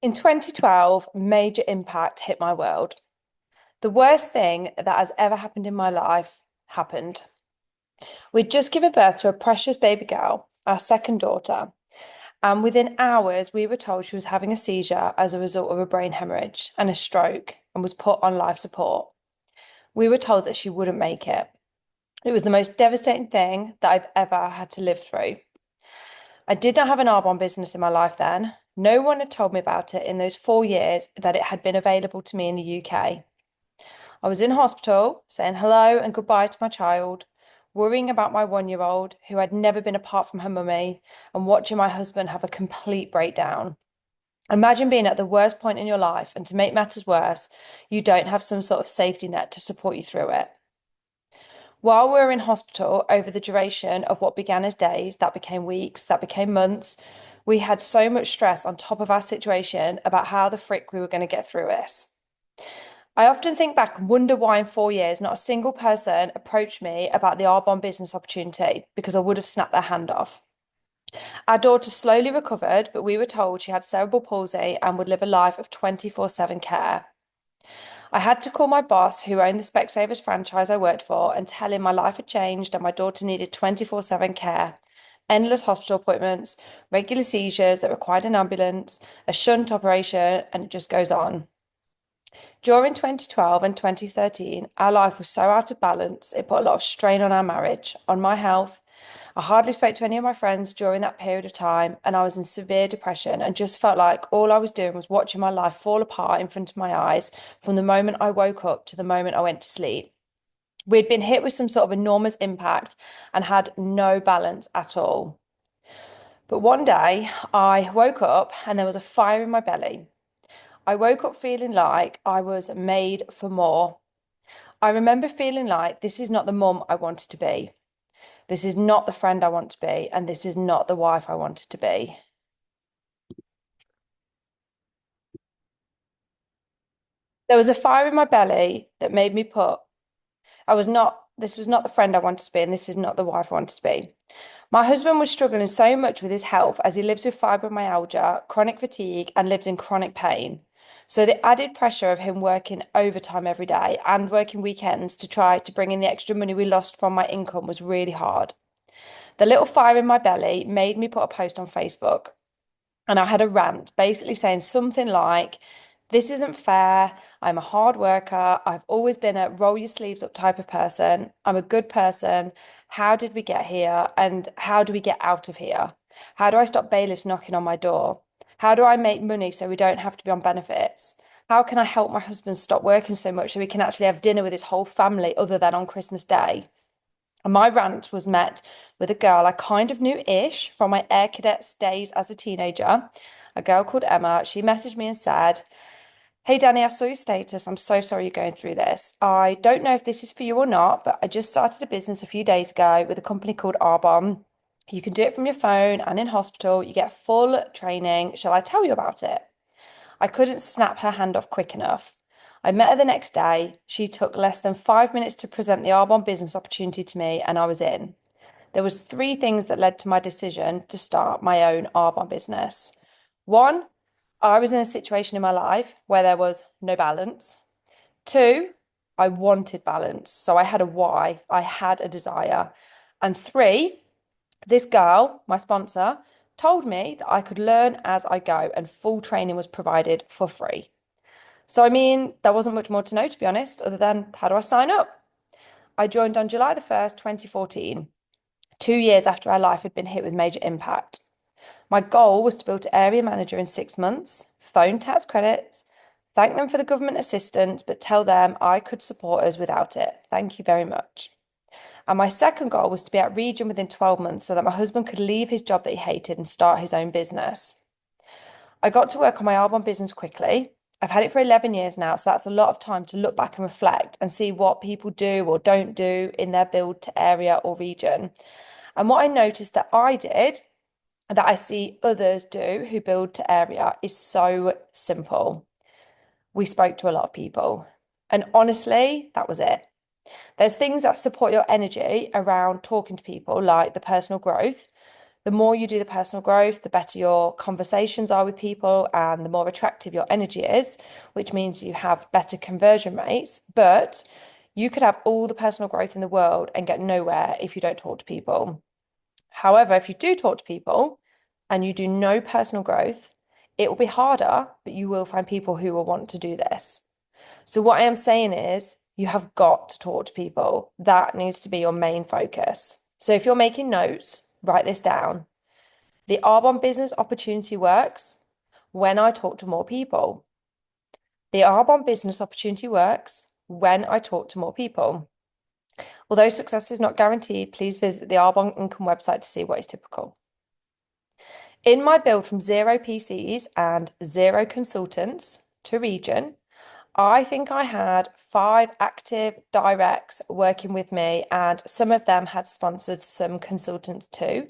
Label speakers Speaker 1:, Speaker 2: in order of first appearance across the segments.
Speaker 1: In 2012, major impact hit my world. The worst thing that has ever happened in my life happened. We'd just given birth to a precious baby girl, our second daughter, and within hours, we were told she was having a seizure as a result of a brain hemorrhage and a stroke and was put on life support. We were told that she wouldn't make it. It was the most devastating thing that I've ever had to live through. I did not have an Arbonne business in my life then. No one had told me about it in those 4 years that it had been available to me in the UK. I was in hospital saying hello and goodbye to my child, worrying about my 1-year-old who had never been apart from her mummy, and watching my husband have a complete breakdown. Imagine being at the worst point in your life, and to make matters worse, you don't have some sort of safety net to support you through it. While we were in hospital over the duration of what began as days, that became weeks, that became months, we had so much stress on top of our situation about how the frick we were going to get through this. I often think back and wonder why in 4 years not a single person approached me about the Arbonne business opportunity because I would have snapped their hand off. Our daughter slowly recovered, but we were told she had cerebral palsy and would live a life of 24/7 care. I had to call my boss, who owned the Specsavers franchise I worked for, and tell him my life had changed and my daughter needed 24/7 care. Endless hospital appointments, regular seizures that required an ambulance, a shunt operation, and it just goes on. During 2012 and 2013, our life was so out of balance, it put a lot of strain on our marriage, on my health. I hardly spoke to any of my friends during that period of time, and I was in severe depression and just felt like all I was doing was watching my life fall apart in front of my eyes from the moment I woke up to the moment I went to sleep. We'd been hit with some sort of enormous impact and had no balance at all. But one day I woke up and there was a fire in my belly. I woke up feeling like I was made for more. I remember feeling like this is not the mum I wanted to be. This is not the friend I want to be, and this is not the wife I wanted to be. There was a fire in my belly that made me this was not the friend I wanted to be, and this is not the wife I wanted to be. My husband was struggling so much with his health as he lives with fibromyalgia, chronic fatigue, and lives in chronic pain. So the added pressure of him working overtime every day and working weekends to try to bring in the extra money we lost from my income was really hard. The little fire in my belly made me put a post on Facebook, and I had a rant basically saying something like, this isn't fair. I'm a hard worker. I've always been a roll your sleeves up type of person. I'm a good person. How did we get here? And how do we get out of here? How do I stop bailiffs knocking on my door? How do I make money so we don't have to be on benefits? How can I help my husband stop working so much so we can actually have dinner with his whole family other than on Christmas Day? And my rant was met with a girl I kind of knew-ish from my Air Cadets days as a teenager, a girl called Emma. She messaged me and said, hey Danny, I saw your status. I'm so sorry you're going through this. I don't know if this is for you or not, but I just started a business a few days ago with a company called Arbonne. You can do it from your phone and in hospital. You get full training. Shall I tell you about it? I couldn't snap her hand off quick enough. I met her the next day. She took less than 5 minutes to present the Arbonne business opportunity to me, and I was in. There was three things that led to my decision to start my own Arbonne business. One, I was in a situation in my life where there was no balance. Two, I wanted balance. So I had a why, I had a desire. And three, this girl, my sponsor, told me that I could learn as I go and full training was provided for free. So, I mean, there wasn't much more to know, to be honest, other than how do I sign up? I joined on July the 1st, 2014, 2 years after our life had been hit with major impact. My goal was to build to area manager in 6 months, phone tax credits, thank them for the government assistance, but tell them I could support us without it. Thank you very much. And my second goal was to be at region within 12 months so that my husband could leave his job that he hated and start his own business. I got to work on my Arbonne business quickly. I've had it for 11 years now, so that's a lot of time to look back and reflect and see what people do or don't do in their build to area or region. And what I noticed that I did, that I see others do who build to area, is so simple. We spoke to a lot of people. And honestly, that was it. There's things that support your energy around talking to people, like the personal growth. The more you do the personal growth, the better your conversations are with people and the more attractive your energy is, which means you have better conversion rates. But you could have all the personal growth in the world and get nowhere if you don't talk to people. However, if you do talk to people and you do no personal growth, it will be harder, but you will find people who will want to do this. So, what I am saying is, you have got to talk to people. That needs to be your main focus. So, if you're making notes, write this down. The Arbonne business opportunity works when I talk to more people. The Arbonne business opportunity works when I talk to more people. Although success is not guaranteed, please visit the Arbonne Income website to see what is typical. In my build from 0 PCs and 0 consultants to Region, I think I had 5 active directs working with me, and some of them had sponsored some consultants too.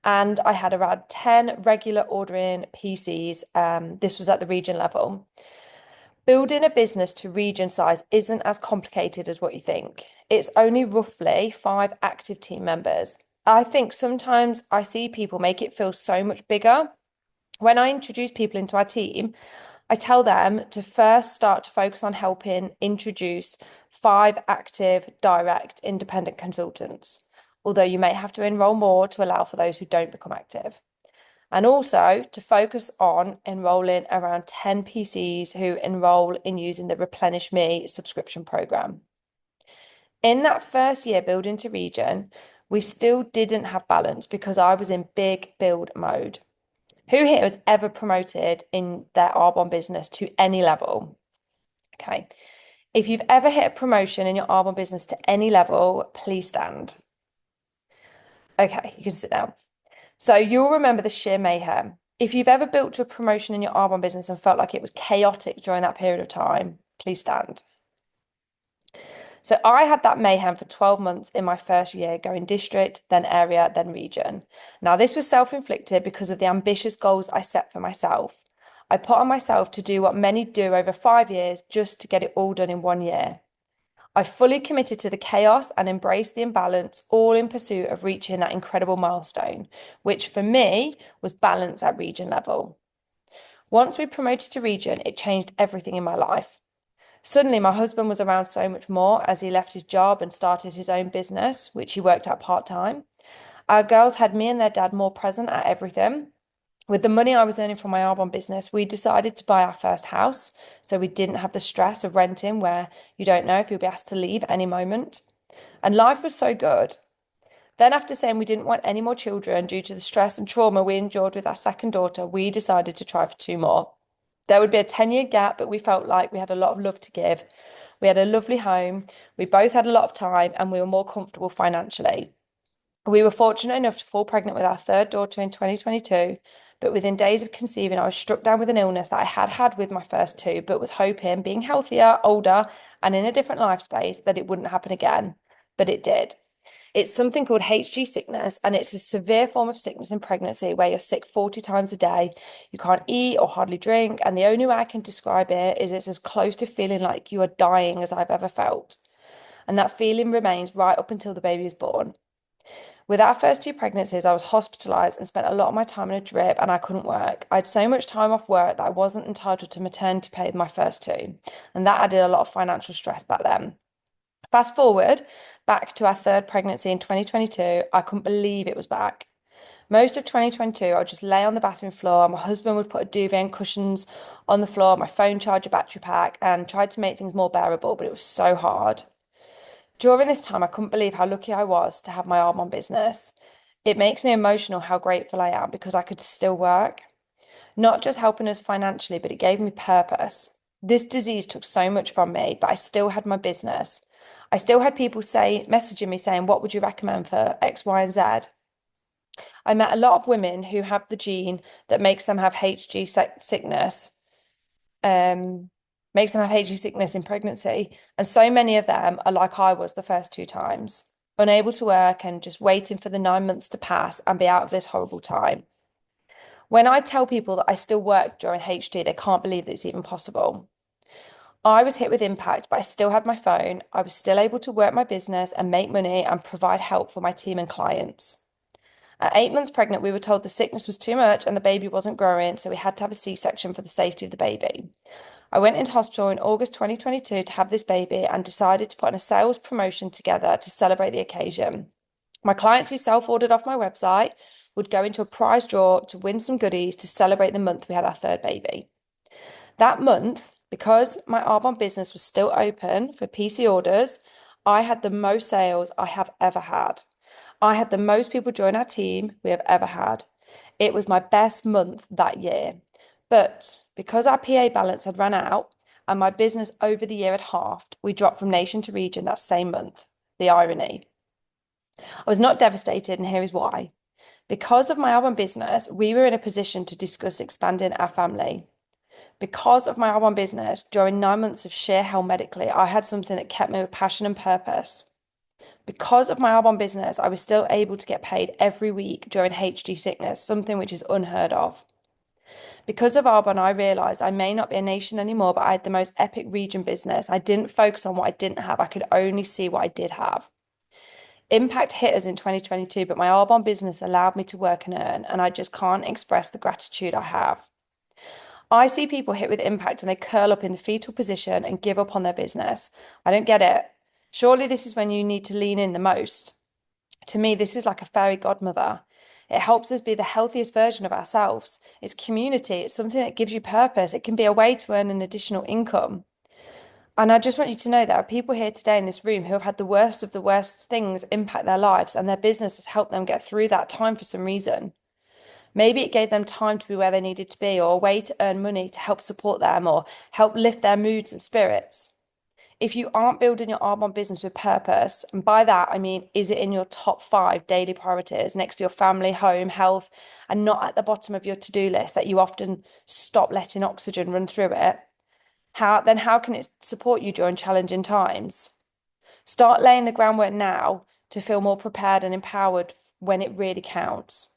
Speaker 1: And I had around 10 regular ordering PCs. This was at the region level. Building a business to region size isn't as complicated as what you think. It's only roughly 5 active team members. I think sometimes I see people make it feel so much bigger. When I introduce people into our team, I tell them to first start to focus on helping introduce 5 active, direct, independent consultants, although you may have to enroll more to allow for those who don't become active. And also to focus on enrolling around 10 PCs who enroll in using the Replenish Me subscription program. In that first year building to region, we still didn't have balance because I was in big build mode. Who here has ever promoted in their Arbonne business to any level? Okay. If you've ever hit a promotion in your Arbonne business to any level, please stand. Okay, you can sit down. So you'll remember the sheer mayhem. If you've ever built to a promotion in your Arbonne business and felt like it was chaotic during that period of time, please stand. So I had that mayhem for 12 months in my first year, going district, then area, then region. Now, this was self-inflicted because of the ambitious goals I set for myself. I put on myself to do what many do over 5 years just to get it all done in 1 year. I fully committed to the chaos and embraced the imbalance, all in pursuit of reaching that incredible milestone, which for me was balance at region level. Once we promoted to region, it changed everything in my life. Suddenly, my husband was around so much more as he left his job and started his own business, which he worked at part-time. Our girls had me and their dad more present at everything. With the money I was earning from my Arbonne business, we decided to buy our first house, so we didn't have the stress of renting where you don't know if you'll be asked to leave at any moment. And life was so good. Then, after saying we didn't want any more children due to the stress and trauma we endured with our second daughter, we decided to try for 2 more. There would be a 10-year gap, but we felt like we had a lot of love to give. We had a lovely home, we both had a lot of time, and we were more comfortable financially. We were fortunate enough to fall pregnant with our third daughter in 2022, but within days of conceiving, I was struck down with an illness that I had had with my first 2, but was hoping, being healthier, older, and in a different life space, that it wouldn't happen again. But it did. It's something called HG sickness, and it's a severe form of sickness in pregnancy where you're sick 40 times a day. You can't eat or hardly drink, and the only way I can describe it is it's as close to feeling like you are dying as I've ever felt. And that feeling remains right up until the baby is born. With our first 2 pregnancies, I was hospitalised and spent a lot of my time in a drip, and I couldn't work. I had so much time off work that I wasn't entitled to maternity pay with my first 2, and that added a lot of financial stress back then. Fast forward back to our third pregnancy in 2022, I couldn't believe it was back. Most of 2022, I would just lay on the bathroom floor. My husband would put a duvet and cushions on the floor, my phone charger, battery pack, and tried to make things more bearable, but it was so hard. During this time, I couldn't believe how lucky I was to have my Arbonne business. It makes me emotional how grateful I am because I could still work, not just helping us financially, but it gave me purpose. This disease took so much from me, but I still had my business. I still had people messaging me saying, what would you recommend for X, Y, and Z? I met a lot of women who have the gene that makes them have HG sickness, makes them have HG sickness in pregnancy. And so many of them are like I was the first 2 times, unable to work and just waiting for the 9 months to pass and be out of this horrible time. When I tell people that I still work during HG, they can't believe that it's even possible. I was hit with impact, but I still had my phone. I was still able to work my business and make money and provide help for my team and clients. At 8 months pregnant, we were told the sickness was too much and the baby wasn't growing, so we had to have a C-section for the safety of the baby. I went into hospital in August 2022 to have this baby and decided to put on a sales promotion together to celebrate the occasion. My clients who self-ordered off my website would go into a prize draw to win some goodies to celebrate the month we had our third baby. That month, because my Arbonne business was still open for PC orders, I had the most sales I have ever had. I had the most people join our team we have ever had. It was my best month that year. But because our PA balance had run out and my business over the year had halved, we dropped from nation to region that same month. The irony. I was not devastated, and here is why. Because of my Arbonne business, we were in a position to discuss expanding our family. Because of my Arbonne business, during 9 months of sheer hell medically, I had something that kept me with passion and purpose. Because of my Arbonne business, I was still able to get paid every week during HG sickness, something which is unheard of. Because of Arbonne, I realised I may not be a nation anymore, but I had the most epic region business. I didn't focus on what I didn't have. I could only see what I did have. Impact hit us in 2022, but my Arbonne business allowed me to work and earn, and I just can't express the gratitude I have. I see people hit with impact and they curl up in the fetal position and give up on their business. I don't get it. Surely this is when you need to lean in the most. To me, this is like a fairy godmother. It helps us be the healthiest version of ourselves. It's community. It's something that gives you purpose. It can be a way to earn an additional income. And I just want you to know there are people here today in this room who have had the worst of the worst things impact their lives, and their business has helped them get through that time for some reason. Maybe it gave them time to be where they needed to be, or a way to earn money to help support them or help lift their moods and spirits. If you aren't building your Arbonne business with purpose, and by that I mean, is it in your top 5 daily priorities next to your family, home, health, and not at the bottom of your to-do list that you often stop letting oxygen run through it? How can it support you during challenging times? Start laying the groundwork now to feel more prepared and empowered when it really counts.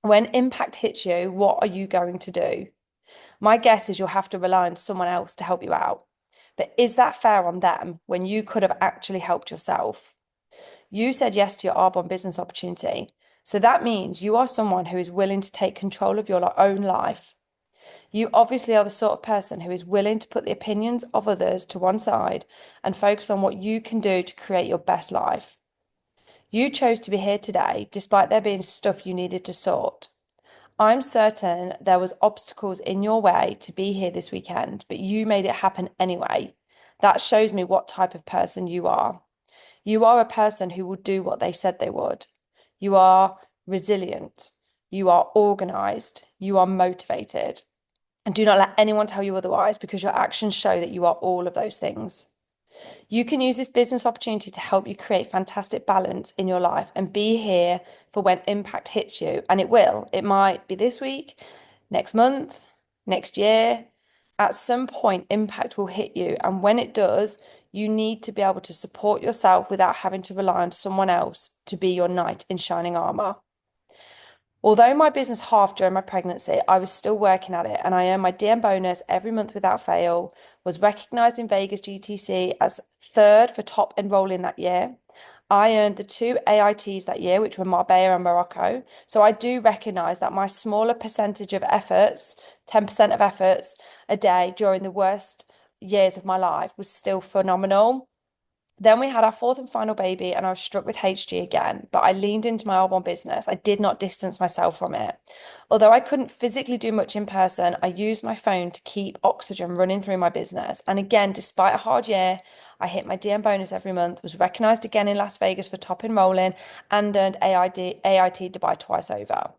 Speaker 1: When impact hits you, what are you going to do? My guess is you'll have to rely on someone else to help you out. But is that fair on them when you could have actually helped yourself? You said yes to your Arbonne business opportunity. So that means you are someone who is willing to take control of your own life. You obviously are the sort of person who is willing to put the opinions of others to one side and focus on what you can do to create your best life. You chose to be here today despite there being stuff you needed to sort. I'm certain there was obstacles in your way to be here this weekend, but you made it happen anyway. That shows me what type of person you are. You are a person who will do what they said they would. You are resilient. You are organized. You are motivated. And do not let anyone tell you otherwise, because your actions show that you are all of those things. You can use this business opportunity to help you create fantastic balance in your life and be here for when impact hits you. And it will. It might be this week, next month, next year. At some point, impact will hit you. And when it does, you need to be able to support yourself without having to rely on someone else to be your knight in shining armor. Although my business halved during my pregnancy, I was still working at it, and I earned my DM bonus every month without fail, was recognized in Vegas GTC as third for top enrolling that year. I earned the 2 AITs that year, which were Marbella and Morocco. So I do recognize that my smaller percentage of efforts, 10% of efforts a day during the worst years of my life, was still phenomenal. Then we had our fourth and final baby, and I was struck with HG again, but I leaned into my Arbonne business. I did not distance myself from it. Although I couldn't physically do much in person, I used my phone to keep oxygen running through my business. And again, despite a hard year, I hit my DM bonus every month, was recognized again in Las Vegas for top enrolling, and earned AIT Dubai twice over.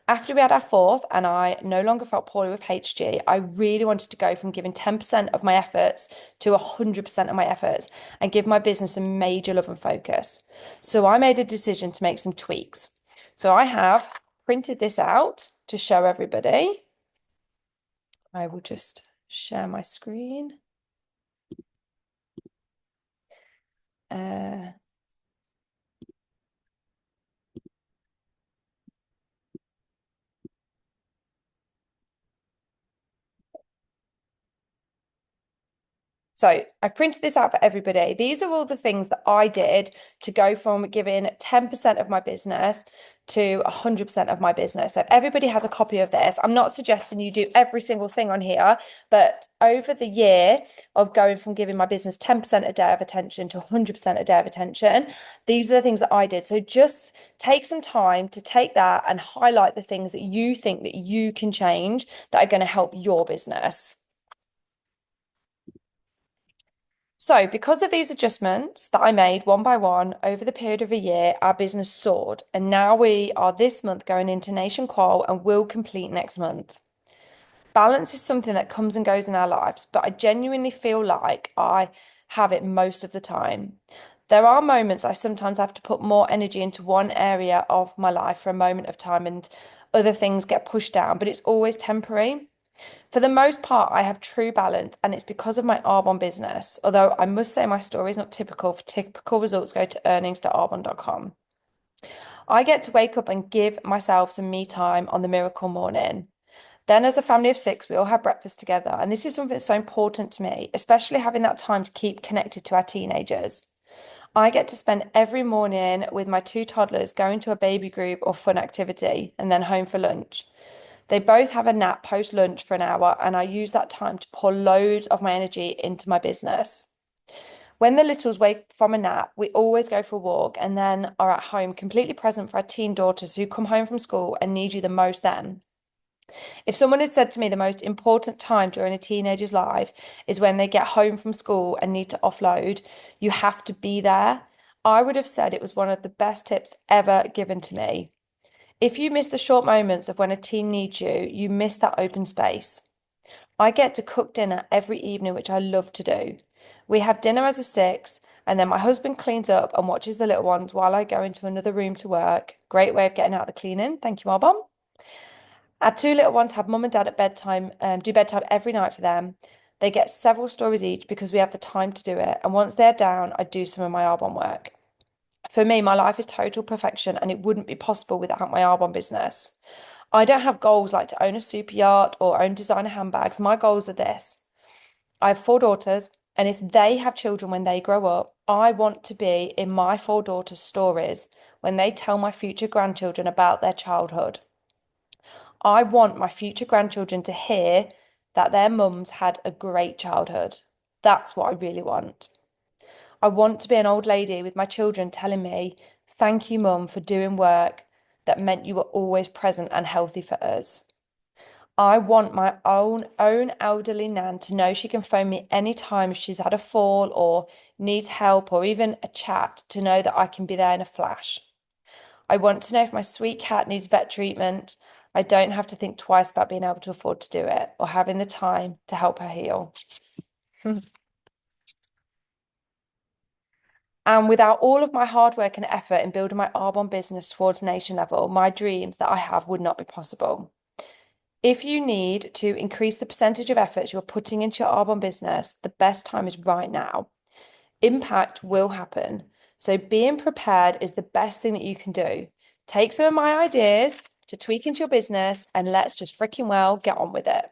Speaker 1: After we had our fourth and I no longer felt poorly with HG, I really wanted to go from giving 10% of my efforts to 100% of my efforts and give my business a major love and focus. So I made a decision to make some tweaks. So I have printed this out to show everybody. I will just share my screen. So I've printed this out for everybody. These are all the things that I did to go from giving 10% of my business to 100% of my business. So everybody has a copy of this. I'm not suggesting you do every single thing on here, but over the year of going from giving my business 10% a day of attention to 100% a day of attention, these are the things that I did. So just take some time to take that and highlight the things that you think that you can change that are going to help your business. So, because of these adjustments that I made one by one over the period of a year, our business soared. And now we are this month going into Nation Qual and will complete next month. Balance is something that comes and goes in our lives, but I genuinely feel like I have it most of the time. There are moments I sometimes have to put more energy into one area of my life for a moment of time and other things get pushed down, but it's always temporary. For the most part, I have true balance, and it's because of my Arbonne business. Although I must say my story is not typical. For typical results, go to earnings.arbonne.com. I get to wake up and give myself some me time on the miracle morning. Then, as a family of six, we all have breakfast together. And this is something that's so important to me, especially having that time to keep connected to our teenagers. I get to spend every morning with my two toddlers going to a baby group or fun activity and then home for lunch. They both have a nap post lunch for an hour, and I use that time to pour loads of my energy into my business. When the littles wake from a nap, we always go for a walk and then are at home completely present for our teen daughters who come home from school and need you the most then. If someone had said to me the most important time during a teenager's life is when they get home from school and need to offload, you have to be there, I would have said it was one of the best tips ever given to me. If you miss the short moments of when a teen needs you, you miss that open space. I get to cook dinner every evening, which I love to do. We have dinner as a six, and then my husband cleans up and watches the little ones while I go into another room to work. Great way of getting out the cleaning. Thank you, Marbon. Our two little ones have mum and dad at bedtime, do bedtime every night for them. They get several stories each because we have the time to do it. And once they're down, I do some of my Arbonne work. For me, my life is total perfection and it wouldn't be possible without my Arbonne business. I don't have goals like to own a super yacht or own designer handbags. My goals are this. I have four daughters, and if they have children when they grow up, I want to be in my four daughters' stories when they tell my future grandchildren about their childhood. I want my future grandchildren to hear that their mums had a great childhood. That's what I really want. I want to be an old lady with my children telling me, thank you, mum, for doing work that meant you were always present and healthy for us. I want my own elderly nan to know she can phone me anytime if she's had a fall or needs help or even a chat, to know that I can be there in a flash. I want to know if my sweet cat needs vet treatment. I don't have to think twice about being able to afford to do it or having the time to help her heal. And without all of my hard work and effort in building my Arbonne business towards nation level, my dreams that I have would not be possible. If you need to increase the percentage of efforts you're putting into your Arbonne business, the best time is right now. Impact will happen. So being prepared is the best thing that you can do. Take some of my ideas to tweak into your business and let's just freaking well get on with it.